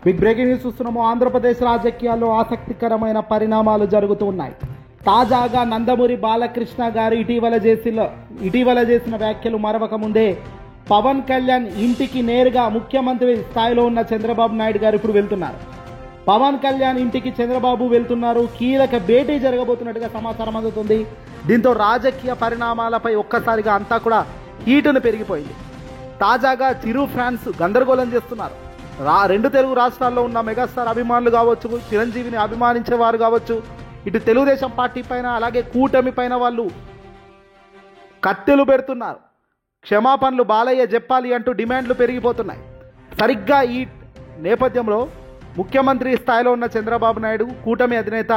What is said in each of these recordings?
Big breaking news చూస్తున్నాము. ఆంధ్రప్రదేశ్ రాజకీయాల్లో ఆసక్తికరమైన పరిణామాలు జరుగుతూ ఉన్నాయి. తాజాగా నందమూరి బాలకృష్ణ గారు ఇటీవల చేసిన వ్యాఖ్యలు మరవక ముందే పవన్ కళ్యాణ్ ఇంటికి నేరుగా ముఖ్యమంత్రి స్థాయిలో ఉన్న చంద్రబాబు నాయుడు గారు ఇప్పుడు వెళ్తున్నారు. పవన్ కళ్యాణ్ ఇంటికి చంద్రబాబు వెళ్తున్నారు. కీలక భేటీ జరగబోతున్నట్టుగా సమాచారం అందుతుంది. దీంతో రాజకీయ పరిణామాలపై ఒక్కసారిగా అంతా కూడా హీటును పెరిగిపోయింది. తాజాగా చిరు ఫ్యాన్స్ గందరగోళం చేస్తున్నారు. రెండు తెలుగు రాష్ట్రాల్లో ఉన్న మెగాస్టార్ అభిమానులు కావచ్చు, చిరంజీవిని అభిమానించేవారు కావచ్చు, ఇటు తెలుగుదేశం పార్టీ పైన అలాగే కూటమి పైన వాళ్ళు కత్తెలు పెడుతున్నారు. క్షమాపణలు బాలయ్య చెప్పాలి అంటూ డిమాండ్లు పెరిగిపోతున్నాయి. సరిగ్గా ఈ నేపథ్యంలో ముఖ్యమంత్రి స్థాయిలో ఉన్న చంద్రబాబు నాయుడు కూటమి అధినేత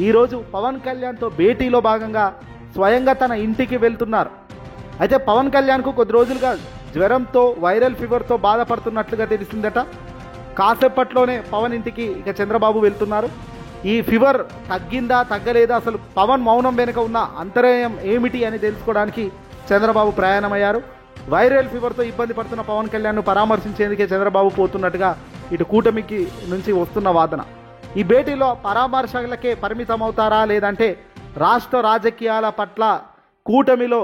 ఈరోజు పవన్ కళ్యాణ్తో భేటీలో భాగంగా స్వయంగా తన ఇంటికి వెళ్తున్నారు. అయితే పవన్ కళ్యాణ్కు కొద్ది రోజులుగా జ్వరంతో వైరల్ ఫీవర్తో బాధపడుతున్నట్లుగా తెలిసిందట. కాసేపట్లోనే పవన్ ఇంటికి ఇక చంద్రబాబు వెళ్తున్నారు. ఈ ఫీవర్ తగ్గిందా తగ్గలేదా, అసలు పవన్ మౌనం వెనుక ఉన్న అంతరాయం ఏమిటి అని తెలుసుకోవడానికి చంద్రబాబు ప్రయాణమయ్యారు. వైరల్ ఫీవర్తో ఇబ్బంది పడుతున్న పవన్ కళ్యాణ్ను పరామర్శించేందుకే చంద్రబాబు పోతున్నట్టుగా ఇటు కూటమికి నుంచి వస్తున్న వాదన. ఈ భేటీలో పరామర్శలకే పరిమితమవుతారా, లేదంటే రాష్ట్ర రాజకీయాల పట్ల కూటమిలో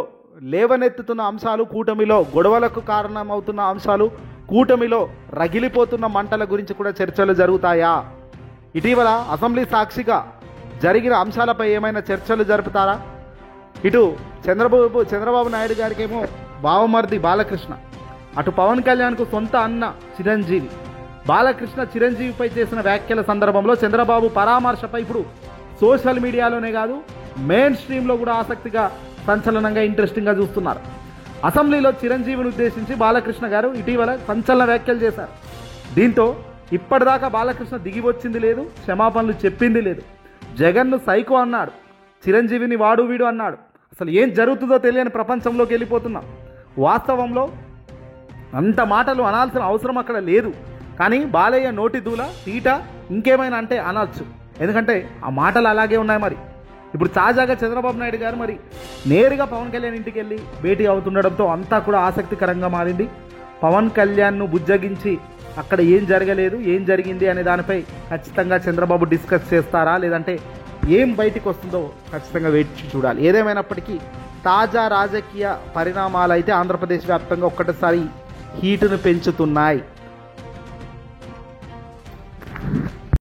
లేవనెత్తుతున్న అంశాలు, కూటమిలో గొడవలకు కారణమవుతున్న అంశాలు, కూటమిలో రగిలిపోతున్న మంటల గురించి కూడా చర్చలు జరుగుతాయా? ఇటీవల అసెంబ్లీ సాక్షిగా జరిగిన అంశాలపై ఏమైనా చర్చలు జరుపుతారా? ఇటు చంద్రబాబు నాయుడు గారికి ఏమో బావమర్ది బాలకృష్ణ, అటు పవన్ కళ్యాణ్కు సొంత అన్న చిరంజీవి. బాలకృష్ణ చిరంజీవిపై చేసిన వ్యాఖ్యల సందర్భంలో చంద్రబాబు పరామర్శపై ఇప్పుడు సోషల్ మీడియాలోనే కాదు మెయిన్ స్ట్రీమ్లో కూడా ఆసక్తిగా, సంచలనంగా, ఇంట్రెస్టింగ్గా చూస్తున్నారు. అసెంబ్లీలో చిరంజీవిని ఉద్దేశించి బాలకృష్ణ గారు ఇటీవల సంచలన వ్యాఖ్యలు చేశారు. దీంతో ఇప్పటిదాకా బాలకృష్ణ దిగి వచ్చింది లేదు, క్షమాపణలు చెప్పింది లేదు. జగన్ను సైకో అన్నాడు, చిరంజీవిని వాడు వీడు అన్నాడు. అసలు ఏం జరుగుతుందో తెలియని ప్రపంచంలోకి వెళ్ళిపోతున్నాం. వాస్తవంలో అంత మాటలు అనాల్సిన అవసరం అక్కడ లేదు. కానీ బాలయ్య నోటి దూల తీట ఇంకేమైనా అంటే అనొచ్చు, ఎందుకంటే ఆ మాటలు అలాగే ఉన్నాయి. మరి ఇప్పుడు తాజాగా చంద్రబాబు నాయుడు గారు మరి నేరుగా పవన్ కళ్యాణ్ ఇంటికి వెళ్ళి భేటీ అవుతుండడంతో అంతా కూడా ఆసక్తికరంగా మారింది. పవన్ కళ్యాణ్ను బుజ్జగించి అక్కడ ఏం జరగలేదు, ఏం జరిగింది అనే దానిపై ఖచ్చితంగా చంద్రబాబు డిస్కస్ చేస్తారా, లేదంటే ఏం బయటికి వస్తుందో ఖచ్చితంగా వేచి చూడాలి. ఏదేమైనప్పటికీ తాజా రాజకీయ పరిణామాలు అయితే ఆంధ్రప్రదేశ్ వ్యాప్తంగా ఒక్కటిసారి హీటును పెంచుతున్నాయి.